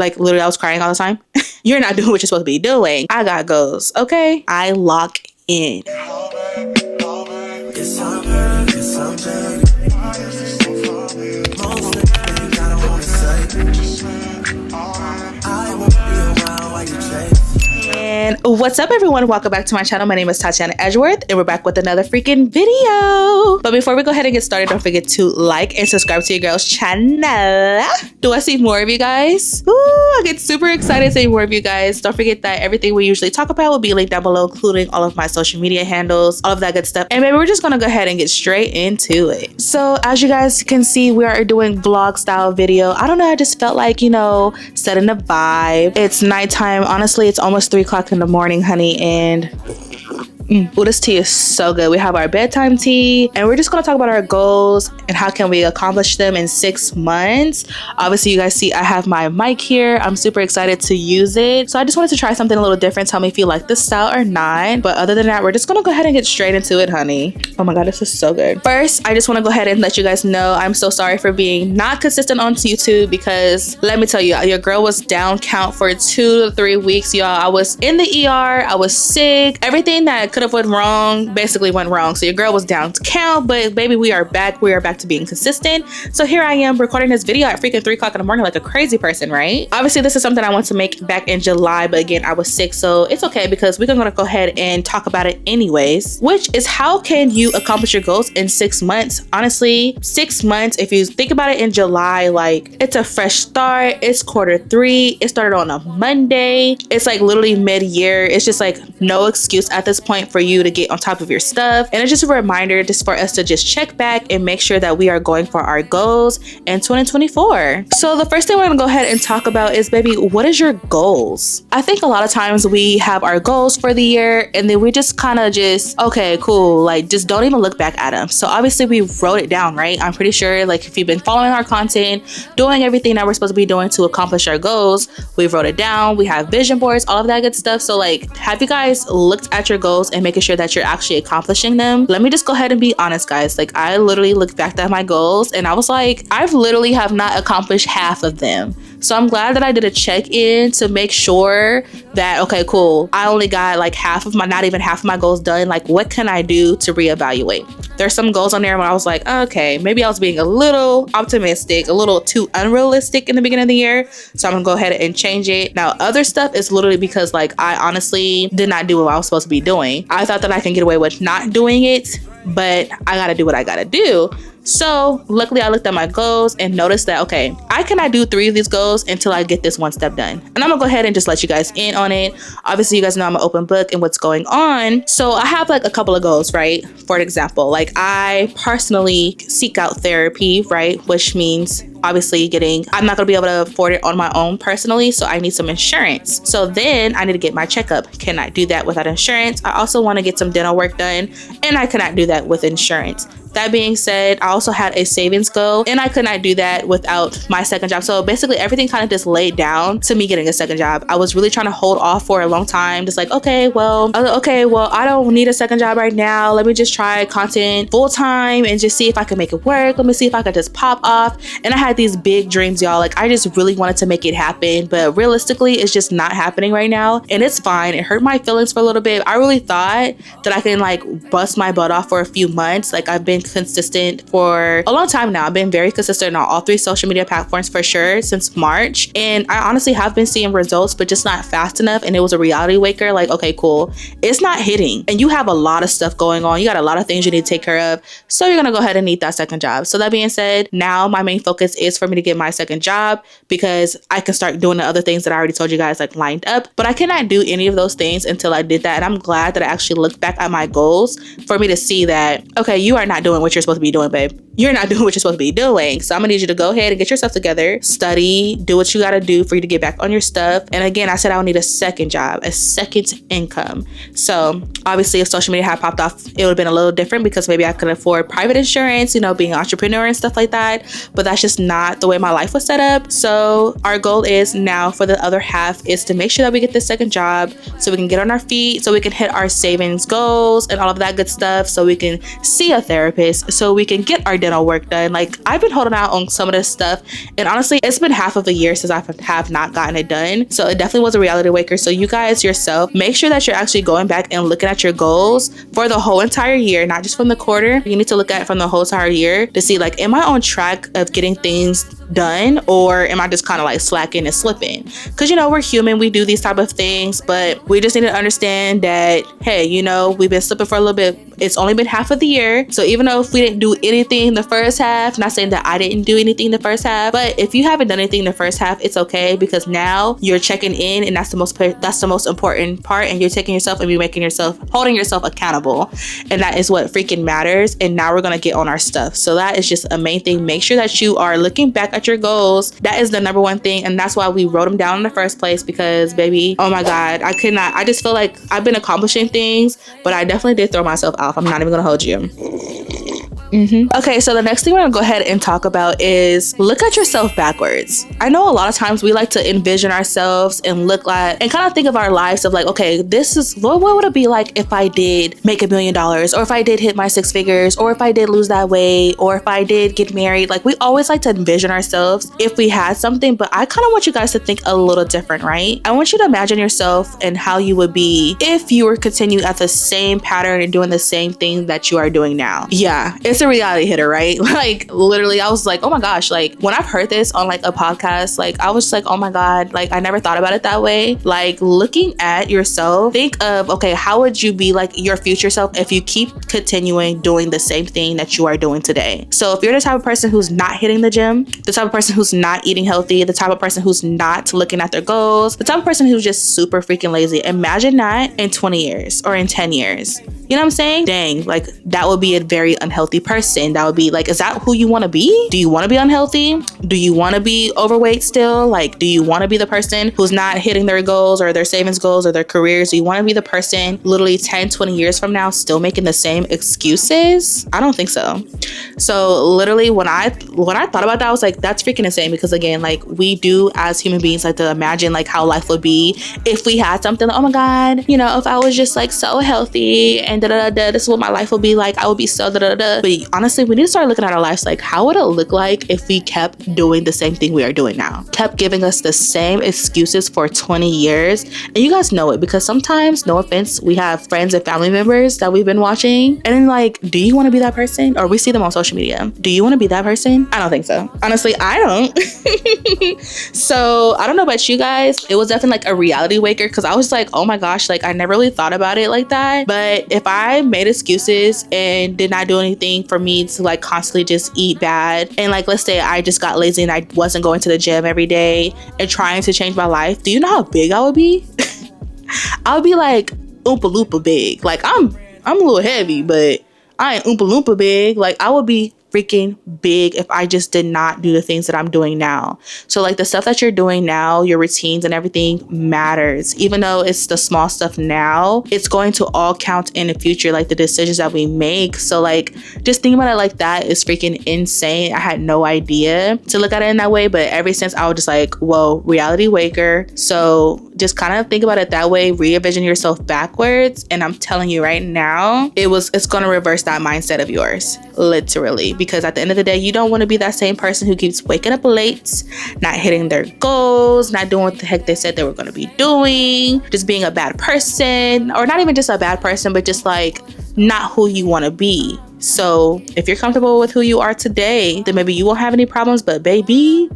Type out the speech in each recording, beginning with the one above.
Like literally I was crying all the time. You're not doing what you're supposed to be doing. I got goals, okay? I lock in. And what's up everyone, welcome back to my channel. My name is Tatyana Edgeworth and we're back with another freaking video. But before we go ahead and get started, don't forget to like and subscribe to your girl's channel. Do I see more of you guys? Ooh, I get super excited to see more of you guys. Don't forget that everything we usually talk about will be linked down below, including all of my social media handles, all of that good stuff. And maybe we're just gonna go ahead and get straight into it. So as you guys can see, we are doing vlog style video. I don't know, I just felt like, you know, setting the vibe. It's nighttime. Honestly, it's almost 3 o'clock in the morning, honey, and oh, this tea is so good. We have our bedtime tea and we're just going to talk about our goals and how can we accomplish them in 6 months. Obviously, you guys see I have my mic here. I'm super excited to use it. So I just wanted to try something a little different. Tell me if you like this style or not. But other than that, we're just going to go ahead and get straight into it, honey. Oh my God, this is so good. First, I just want to go ahead and let you guys know I'm so sorry for being not consistent on YouTube because let me tell you, your girl was down count for 2 to 3 weeks, y'all. I was in the ER. I was sick. Everything that could have went wrong basically went wrong. So your girl was down to count, but baby, we are back. We are back to being consistent. So here I am recording this video at freaking 3 o'clock in the morning like a crazy person, right? Obviously, this is something I want to make back in July, but again, I was sick, so it's okay because we're gonna go ahead and talk about it anyways, which is how can you accomplish your goals in 6 months? Honestly, 6 months, if you think about it in July, like it's a fresh start. It's quarter 3. It started on a Monday. It's like literally mid-year. It's just like no excuse at this point for you to get on top of your stuff. And it's just a reminder just for us to just check back and make sure that we are going for our goals in 2024. So the first thing we're gonna go ahead and talk about is, baby, what is your goals? I think a lot of times we have our goals for the year and then we just kind of just, okay, cool, like just don't even look back at them. So obviously we wrote it down, right? I'm pretty sure like if you've been following our content, doing everything that we're supposed to be doing to accomplish our goals, we wrote it down. We have vision boards, all of that good stuff. So like, have you guys looked at your goals and making sure that you're actually accomplishing them? Let me just go ahead and be honest, guys. Like I literally looked back at my goals and I was like, I've literally have not accomplished half of them. So I'm glad that I did a check-in to make sure that, okay, cool, I only got like not even half of my goals done. Like what can I do to reevaluate? There's some goals on there where I was like, okay, maybe I was being a little optimistic, a little too unrealistic in the beginning of the year. So I'm gonna go ahead and change it. Now, other stuff is literally because like I honestly did not do what I was supposed to be doing. I thought that I can get away with not doing it, but I gotta do what I gotta do. So luckily I looked at my goals and noticed that, okay, I cannot do 3 of these goals until I get this 1 step done. And I'm gonna go ahead and just let you guys in on it. Obviously, you guys know I'm an open book and what's going on. So I have like a couple of goals, right? For example, like I personally seek out therapy, right? Which means obviously I'm not gonna be able to afford it on my own personally, so I need some insurance. So then I need to get my checkup. Can I do that without insurance? I also want to get some dental work done and I cannot do that with insurance. That being said, I also had a savings goal and I could not do that without my second job. So basically everything kind of just laid down to me getting a second job. I was really trying to hold off for a long time. Just like, okay, well, I don't need a second job right now. Let me just try content full time and just see if I can make it work. Let me see if I could just pop off. And I had these big dreams, y'all. Like I just really wanted to make it happen, but realistically it's just not happening right now. And it's fine. It hurt my feelings for a little bit. I really thought that I can like bust my butt off for a few months. Like I've been consistent for a long time now. I've been very consistent on all 3 social media platforms for sure since March. And I honestly have been seeing results, but just not fast enough. And it was a reality waker. Like, okay, cool. It's not hitting. And you have a lot of stuff going on. You got a lot of things you need to take care of. So you're going to go ahead and need that second job. So that being said, now my main focus is for me to get my second job because I can start doing the other things that I already told you guys like lined up. But I cannot do any of those things until I did that. And I'm glad that I actually looked back at my goals for me to see that, okay, you are not doing what you're supposed to be doing, babe. You're not doing what you're supposed to be doing. So I'm gonna need you to go ahead and get yourself together, study, do what you gotta do for you to get back on your stuff. And again, I said I would need a second job, a second income. So obviously if social media had popped off, it would have been a little different because maybe I could afford private insurance, you know, being an entrepreneur and stuff like that. But that's just not the way my life was set up. So our goal is now for the other half is to make sure that we get this second job so we can get on our feet, so we can hit our savings goals and all of that good stuff, so we can see a therapist, so we can get our dental work done. Like, I've been holding out on some of this stuff, and honestly, it's been half of a year since I have not gotten it done. So it definitely was a reality waker. So you guys yourself, make sure that you're actually going back and looking at your goals for the whole entire year, not just from the quarter. You need to look at it from the whole entire year to see, like, am I on track of getting things done, or am I just kind of like slacking and slipping? Because, you know, we're human, we do these type of things, but we just need to understand that, hey, you know, we've been slipping for a little bit. It's only been half of the year. So even though if we didn't do anything the first half, not saying that I didn't do anything the first half, but if you haven't done anything the first half, it's okay, because now you're checking in, and that's the most important part, and you're taking yourself and you're holding yourself accountable, and that is what freaking matters. And now we're gonna get on our stuff. So that is just a main thing. Make sure that you are looking back at your goals. That is the number one thing, and that's why we wrote them down in the first place, because baby, oh my god, I just feel like I've been accomplishing things, but I definitely did throw myself off. I'm not even gonna hold you. Okay, so the next thing we're gonna go ahead and talk about is look at yourself backwards. I know a lot of times we like to envision ourselves and look like, and kind of think of our lives of like, okay, this is what would it be like if I did make $1 million, or if I did hit my 6 figures, or if I did lose that weight, or if I did get married. Like, we always like to envision ourselves if we had something, but I kind of want you guys to think a little different, right? I want you to imagine yourself and how you would be if you were continuing at the same pattern and doing the same thing that you are doing now. Yeah, it's a reality hitter, right? Like, literally, I was like, oh my gosh, like, when I've heard this on like a podcast, like, I was just like, oh my god, like, I never thought about it that way. Like, looking at yourself, think of, okay, how would you be like your future self if you keep continuing doing the same thing that you are doing today? So if you're the type of person who's not hitting the gym, the type of person who's not eating healthy, the type of person who's not looking at their goals, the type of person who's just super freaking lazy, imagine that in 20 years or in 10 years. You know what I'm saying? Dang, like, that would be a very unhealthy person. That would be like, is that who you want to be? Do you want to be unhealthy? Do you want to be overweight still? Like, do you want to be the person who's not hitting their goals or their savings goals or their careers? Do you want to be the person literally 10, 20 years from now still making the same excuses? I don't think so. So literally, when I thought about that, I was like, that's freaking insane, because again, like, we do as human beings like to imagine like how life would be if we had something like, oh my god, you know, if I was just like so healthy and this is what my life would be like, I would be so But honestly, we need to start looking at our lives like, how would it look like if we kept doing the same thing we are doing now? Kept giving us the same excuses for 20 years. And you guys know it, because sometimes, no offense, we have friends and family members that we've been watching, and then like, do you want to be that person? Or we see them on social media. Do you want to be that person? I don't think so. Honestly, I don't. So I don't know about you guys. It was definitely like a reality waker, because I was like, oh my gosh, like, I never really thought about it like that. But if I made excuses and did not do anything for me to like constantly just eat bad, and like, let's say I just got lazy and I wasn't going to the gym every day and trying to change my life, do you know how big I would be? I would be like Oompa Loompa big. Like, I'm a little heavy, but I ain't Oompa Loompa big. Like, I would be freaking big if I just did not do the things that I'm doing now. So like, the stuff that you're doing now, your routines and everything matters. Even though it's the small stuff now, it's going to all count in the future, like the decisions that we make. So like, just thinking about it like that is freaking insane. I had no idea to look at it in that way, but ever since, I was just like, whoa, reality waker. So just kind of think about it that way, re-envision yourself backwards, and I'm telling you right now, it's going to reverse that mindset of yours, literally. Because at the end of the day, you don't want to be that same person who keeps waking up late, not hitting their goals, not doing what the heck they said they were going to be doing, just being a bad person, or not even just a bad person, but just like not who you want to be. So if you're comfortable with who you are today, then maybe you won't have any problems, but baby,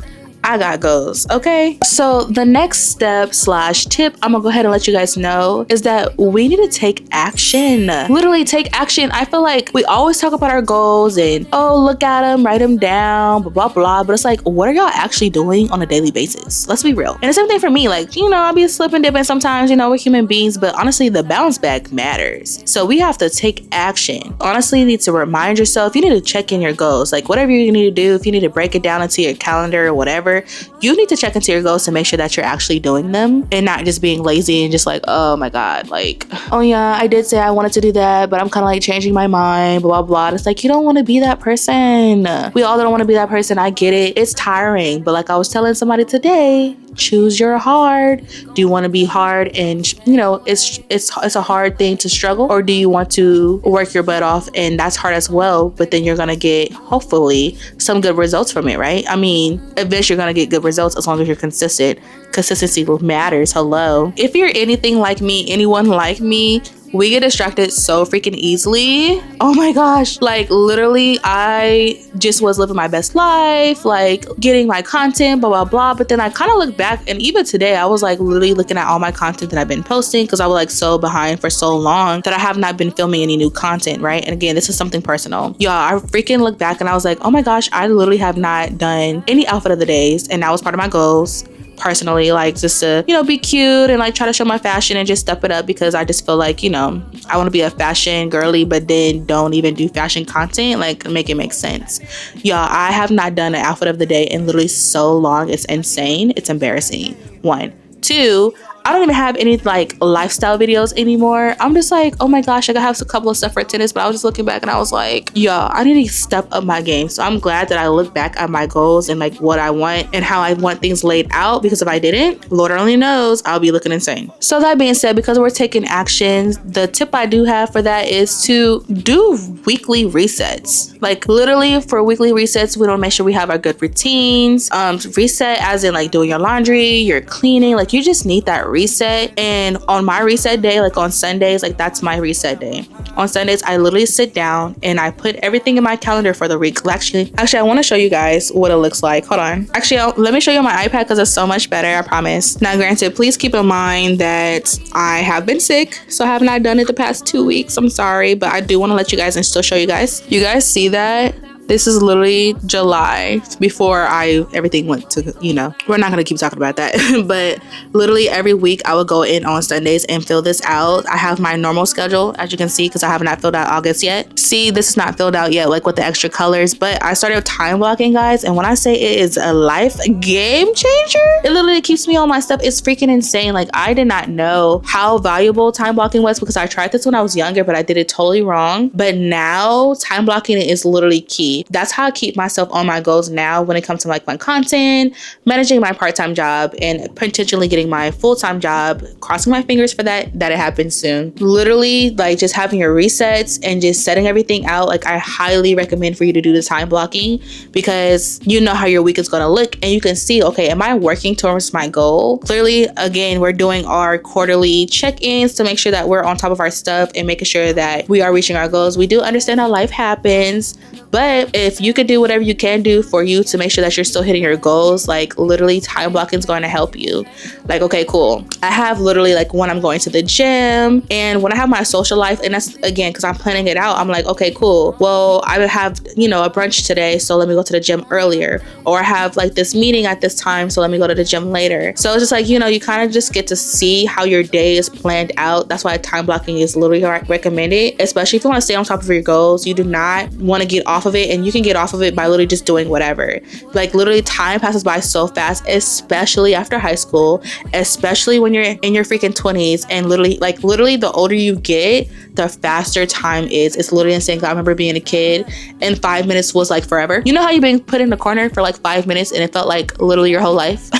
I got goals, okay? So the next step / tip I'm gonna go ahead and let you guys know is that we need to take action. Literally take action. I feel like we always talk about our goals and, oh, look at them, write them down, blah, blah, blah. But it's like, what are y'all actually doing on a daily basis? Let's be real. And the same thing for me. Like, you know, I'll be slipping, dipping sometimes, you know, we're human beings, but honestly, the bounce back matters. So we have to take action. Honestly, you need to remind yourself, you need to check in your goals. Like, whatever you need to do, if you need to break it down into your calendar or whatever, you need to check into your goals to make sure that you're actually doing them and not just being lazy and just like, oh my god, like, oh yeah, I did say I wanted to do that, but I'm kind of like changing my mind, blah, blah, blah. It's like, you don't want to be that person. We all don't want to be that person. I get it. It's tiring. But like I was telling somebody today, choose your hard. Do you want to be hard and you know it's a hard thing to struggle, or do you want to work your butt off and that's hard as well, but then you're gonna get hopefully some good results from it, right? I mean, eventually you're gonna get good results as long as you're consistent. Consistency matters. Hello. If you're anything like me, anyone like me, we get distracted so freaking easily. Oh my gosh. Like literally, I just was living my best life, like getting my content, blah, blah, blah. But then I kind of look back, and even today, I was like literally looking at all my content that I've been posting because I was like so behind for so long that I have not been filming any new content, right? And again, this is something personal. Y'all, I freaking look back and I was like, oh my gosh, I literally have not done any outfit of the days. And that was part of my goals. Personally, like just to, you know, be cute and like try to show my fashion and just step it up, because I just feel like, you know, I want to be a fashion girly, but then don't even do fashion content, like make it make sense. Y'all, I have not done an outfit of the day in literally so long. It's insane. It's embarrassing. 1, 2, I don't even have any like lifestyle videos anymore. I'm just like, oh my gosh, like I have a couple of stuff for tennis, but I was just looking back and I was like, yo, I need to step up my game. So I'm glad that I look back at my goals and like what I want and how I want things laid out, because if I didn't, Lord only knows, I'll be looking insane. So that being said, because we're taking actions, the tip I do have for that is to do weekly resets. Like literally for weekly resets, we don't make sure we have our good routines. Reset as in like doing your laundry, your cleaning, like you just need that reset. And on my reset day, like on Sundays, like that's my reset day. On Sundays, I literally sit down and I put everything in my calendar for the week. Actually, I want to show you guys what it looks like. Hold on. Actually, let me show you my iPad because it's so much better, I promise. Now, granted, please keep in mind that I have been sick, so I have not done it the past 2 weeks. I'm sorry, but I do want to let you guys and still show you guys. You guys see that? This is literally July before everything went to, you know, we're not going to keep talking about that. But literally every week I would go in on Sundays and fill this out. I have my normal schedule, as you can see, because I have not filled out August yet. See, this is not filled out yet, like with the extra colors, but I started time blocking, guys. And when I say it is a life game changer, it literally keeps me on my stuff. It's freaking insane. Like I did not know how valuable time blocking was, because I tried this when I was younger, but I did it totally wrong. But now time blocking is literally key. That's how I keep myself on my goals now when it comes to like my content, managing my part-time job, and potentially getting my full-time job. Crossing my fingers for that it happens soon. Literally, like just having your resets and just setting everything out. Like I highly recommend for you to do the time blocking, because you know how your week is going to look and you can see, okay, am I working towards my goal? Clearly, again, we're doing our quarterly check-ins to make sure that we're on top of our stuff and making sure that we are reaching our goals. We do understand how life happens, but if you could do whatever you can do for you to make sure that you're still hitting your goals, like literally time blocking is going to help you. Like, okay, cool. I have literally like when I'm going to the gym and when I have my social life, and that's again, because I'm planning it out. I'm like, okay, cool. Well, I would have, you know, a brunch today, so let me go to the gym earlier. Or I have like this meeting at this time, so let me go to the gym later. So it's just like, you know, you kind of just get to see how your day is planned out. That's why time blocking is literally recommended, especially if you want to stay on top of your goals. You do not want to get off of it, and you can get off of it by literally just doing whatever. Like literally time passes by so fast, especially after high school, especially when you're in your freaking 20s. And literally the older you get, the faster time is. It's literally insane. I remember being a kid and 5 minutes was like forever. You know how you've been put in the corner for like 5 minutes and it felt like literally your whole life?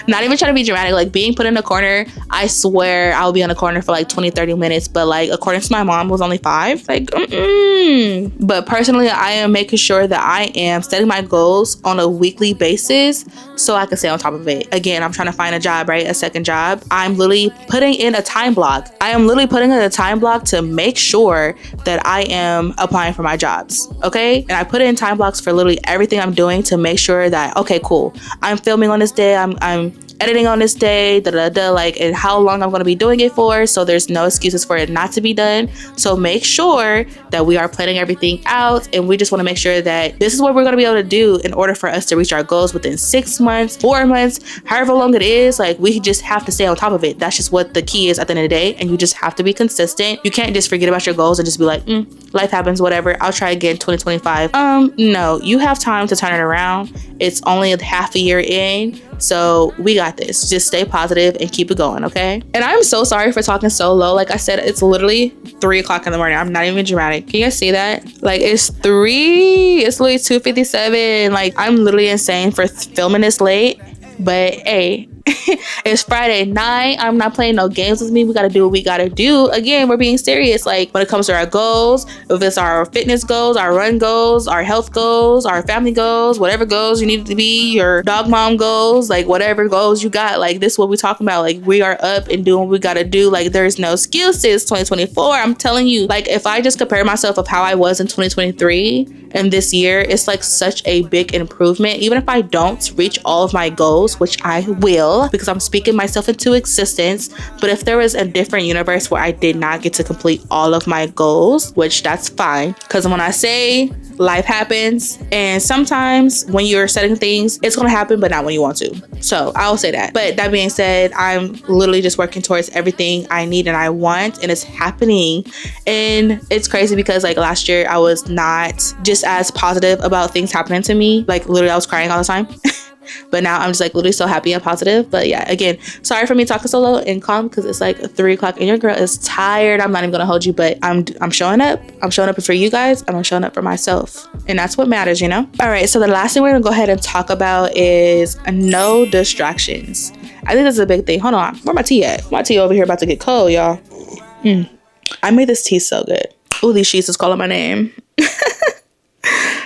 Not even trying to be dramatic, like being put in a corner, I swear I'll be in a corner for like 20-30 minutes, but like according to my mom was only 5. Like But personally, I am making sure that I am setting my goals on a weekly basis so I can stay on top of it. Again, I'm trying to find a job, right? A second job. I'm literally putting in a time block. I am literally putting in a time block to make sure that I am applying for my jobs, okay? And I put in time blocks for literally everything I'm doing to make sure that, okay, cool, I'm filming on this day, I'm editing on this day, like, and how long I'm going to be doing it for, so there's no excuses for it not to be done. So make sure that we are planning everything out, and we just want to make sure that this is what we're going to be able to do in order for us to reach our goals within 6 months, 4 months, however long it is. Like, we just have to stay on top of it. That's just what the key is at the end of the day, and you just have to be consistent. You can't just forget about your goals and just be like, life happens, whatever, I'll try again 2025. No, you have time to turn it around. It's only a half a year in, so we got this. Just stay positive and keep it going, okay? And I'm so sorry for talking so low. Like I said, it's literally 3 o'clock in the morning. I'm not even dramatic. Can you guys see that? Like, it's literally 2:57. Like, I'm literally insane for filming this late. But hey, It's Friday night. I'm not playing no games with me. We gotta do what we gotta do. Again, we're being serious. Like when it comes to our goals, if it's our fitness goals, our run goals, our health goals, our family goals, whatever goals you need to be, your dog mom goals, like whatever goals you got, like this is what we're talking about. Like we are up and doing what we gotta do. Like there's no excuses. 2024, I'm telling you, like if I just compare myself of how I was in 2023 and this year, it's like such a big improvement. Even if I don't reach all of my goals, which I will, because I'm speaking myself into existence. But if there was a different universe where I did not get to complete all of my goals, which that's fine, because when I say life happens, and sometimes when you're setting things, it's gonna happen, but not when you want to. So I'll say that. But that being said, I'm literally just working towards everything I need and I want, and it's happening. And it's crazy because like last year I was not just as positive about things happening to me. Like literally I was crying all the time. But now I'm just like literally so happy and positive. But yeah, again, sorry for me talking so low and calm because it's like 3 o'clock and your girl is tired. I'm not even gonna hold you, but I'm showing up. I'm showing up for you guys and I'm showing up for myself. And that's what matters, you know? All right, so the last thing we're gonna go ahead and talk about is no distractions. I think that's a big thing. Hold on, where my tea at? My tea over here about to get cold, y'all. I made this tea so good. Ooh, these sheets is calling my name.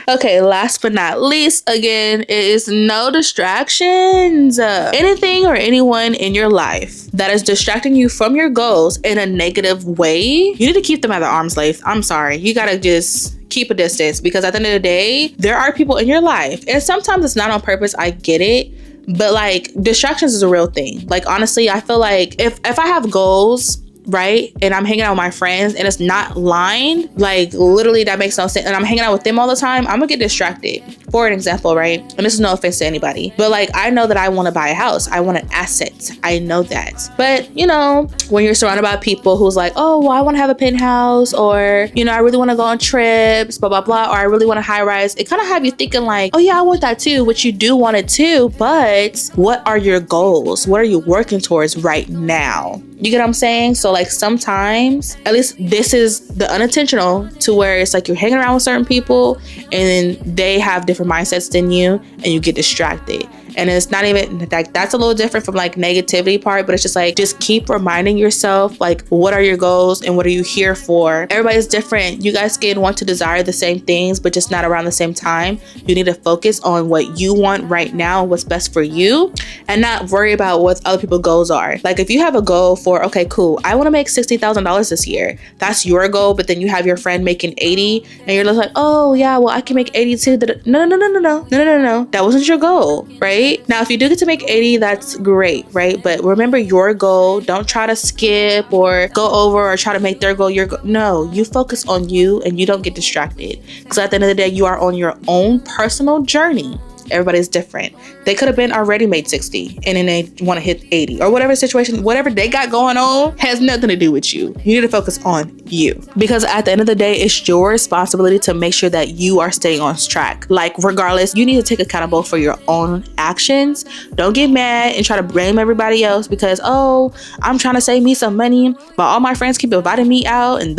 Okay, last but not least, again, is no distractions. Anything or anyone in your life that is distracting you from your goals in a negative way, you need to keep them at arm's length. I'm sorry. You gotta just keep a distance because at the end of the day, there are people in your life, and sometimes it's not on purpose. I get it. But like distractions is a real thing. Like honestly, I feel like if I have goals, right, and I'm hanging out with my friends and it's not lined, like literally that makes no sense, and I'm hanging out with them all the time, I'm gonna get distracted. For an example, right, and this is no offense to anybody, but like I know that I want to buy a house, I want an asset, I know that. But you know, when you're surrounded by people who's like, oh well, I want to have a penthouse, or you know, I really want to go on trips, blah blah blah, or I really want a high rise, it kind of have you thinking like, oh yeah, I want that too, which you do want it too, but what are your goals? What are you working towards right now? You get what I'm saying? So like sometimes, at least this is the unintentional, to where it's like you're hanging around with certain people and then they have different mindsets than you and you get distracted. And it's not even like that's a little different from like negativity part, but it's just like, just keep reminding yourself, like, what are your goals and what are you here for? Everybody's different. You guys can want to desire the same things, but just not around the same time. You need to focus on what you want right now, what's best for you, and not worry about what other people's goals are. Like if you have a goal for, okay, cool, I want to make $60,000 this year. That's your goal, but then you have your friend making 80 and you're just like, oh yeah, well I can make 80 too. No. That wasn't your goal, right? Now, if you do get to make 80, that's great, right? But remember your goal. Don't try to skip or go over or try to make their goal your goal. No, you focus on you and you don't get distracted. Because at the end of the day, you are on your own personal journey. Everybody's different. They could have been already made 60 and then they want to hit 80 or whatever situation, whatever they got going on has nothing to do with you. You need to focus on you, because at the end of the day, it's your responsibility to make sure that you are staying on track. Like regardless, you need to take accountable for your own actions. Don't get mad and try to blame everybody else because, oh, I'm trying to save me some money, but all my friends keep inviting me out and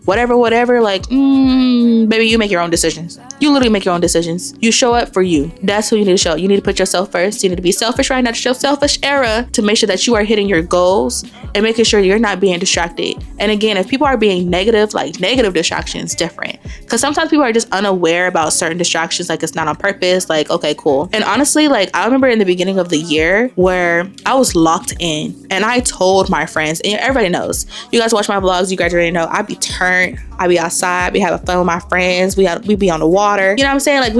whatever. Like, baby, you make your own decisions. You literally make your own decisions. You show up for you. That's who you need to show. You need to put yourself first. You need to be selfish right now to show selfish era to make sure that you are hitting your goals and making sure you're not being distracted. And again, if people are being negative, like negative distractions, different. Because sometimes people are just unaware about certain distractions, like it's not on purpose, like, okay, cool. And honestly, like I remember in the beginning of the year where I was locked in and I told my friends, and everybody knows, you guys watch my vlogs, you guys already know, I be turned, I be outside, be having fun with my friends, we be on the water. You know what I'm saying? Like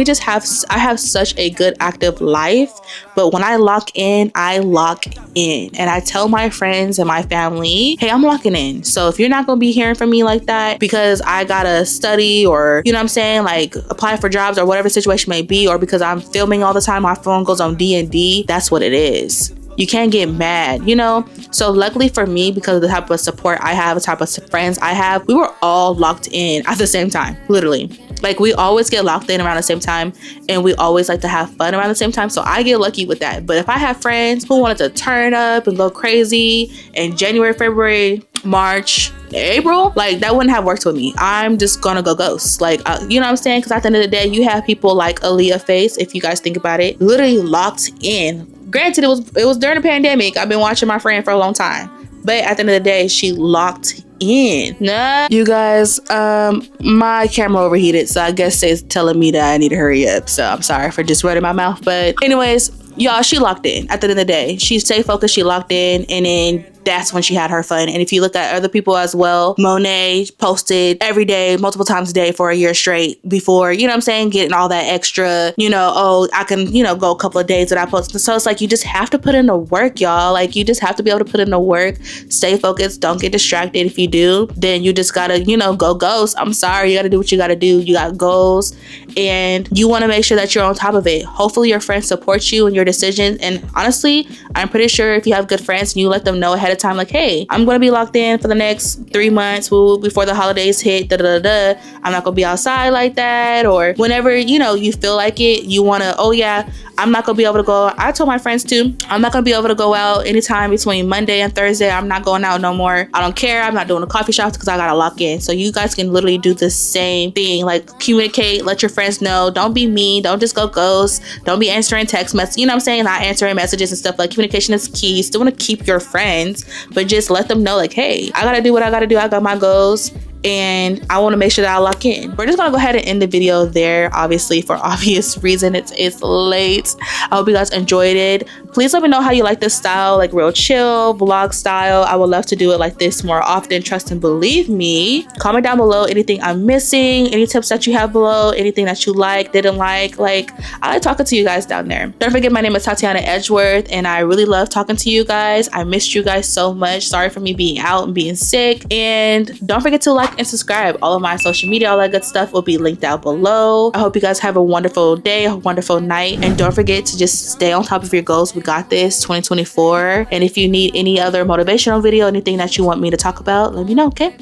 I have such a good active life, but when I lock in, I lock in. And I tell my friends and my family, hey, I'm locking in. So if you're not gonna be hearing from me like that because I gotta study or, you know what I'm saying, like apply for jobs or whatever the situation may be, or because I'm filming all the time, my phone goes on D&D, that's what it is. You can't get mad, you know? So luckily for me, because of the type of support I have, the type of friends I have, we were all locked in at the same time, literally. Like we always get locked in around the same time and we always like to have fun around the same time. So I get lucky with that. But if I have friends who wanted to turn up and go crazy in January, February, March, April, like that wouldn't have worked with me. I'm just gonna go ghost. Like, you know what I'm saying? Because at the end of the day, you have people like Aaliyah Face, if you guys think about it, literally locked in Granted, it was during the pandemic. I've been watching my friend for a long time. But at the end of the day, she locked in. Nah. You guys, my camera overheated, so I guess it's telling me that I need to hurry up. So I'm sorry for just running my mouth. But anyways, y'all, she locked in. At the end of the day, she stayed focused, she locked in, and then that's when she had her fun. And if you look at other people as well, Monet posted every day, multiple times a day for a year straight before, you know what I'm saying, getting all that extra, you know, oh, I can, you know, go a couple of days without posting. So it's like, you just have to put in the work, y'all. Like, you just have to be able to put in the work, stay focused, don't get distracted. If you do, then you just gotta, you know, go ghost. I'm sorry, you gotta do what you gotta do. You got goals and you wanna make sure that you're on top of it. Hopefully your friends support you in your decisions. And honestly, I'm pretty sure if you have good friends and you let them know ahead of time, like, hey, I'm gonna be locked in for the next 3 months before the holidays hit, I'm not gonna be outside like that. Or whenever, you know, you feel like it, you wanna, oh yeah, I'm not gonna be able to go. I told my friends too, I'm not gonna be able to go out anytime between Monday and Thursday. I'm not going out no more. I don't care. I'm not doing the coffee shops because I gotta lock in. So you guys can literally do the same thing. Like, communicate, let your friends know. Don't be mean. Don't just go ghost. Don't be answering text messages. You know what I'm saying? Not answering messages and stuff. Like, communication is key. You still want to keep your friends, but just let them know, like, hey, I gotta do what I gotta do. I got my goals and I want to make sure that I lock in. We're just gonna go ahead and end the video there, obviously for obvious reason. It's late. I hope you guys enjoyed it. Please let me know how you like this style, like real chill vlog style. I would love to do it like this more often. Trust and believe me. Comment down below anything I'm missing, any tips that you have below, anything that you like, didn't like. Like, I like talking to you guys down there. Don't forget, my name is Tatyana Edgeworth and I really love talking to you guys. I missed you guys so much. Sorry for me being out and being sick. And don't forget to like and subscribe. All of my social media, all that good stuff will be linked down below. I hope you guys have a wonderful day, a wonderful night, and don't forget to just stay on top of your goals. We got this, 2024. And if you need any other motivational video, anything that you want me to talk about, let me know, okay?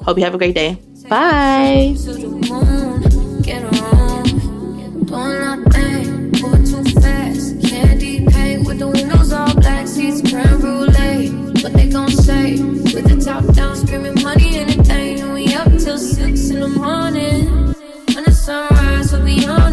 Hope you have a great day. Bye. What they gon' say? With the top down, screaming money and anything, and we up till 6 in the morning. When the sunrise, we'll be on it.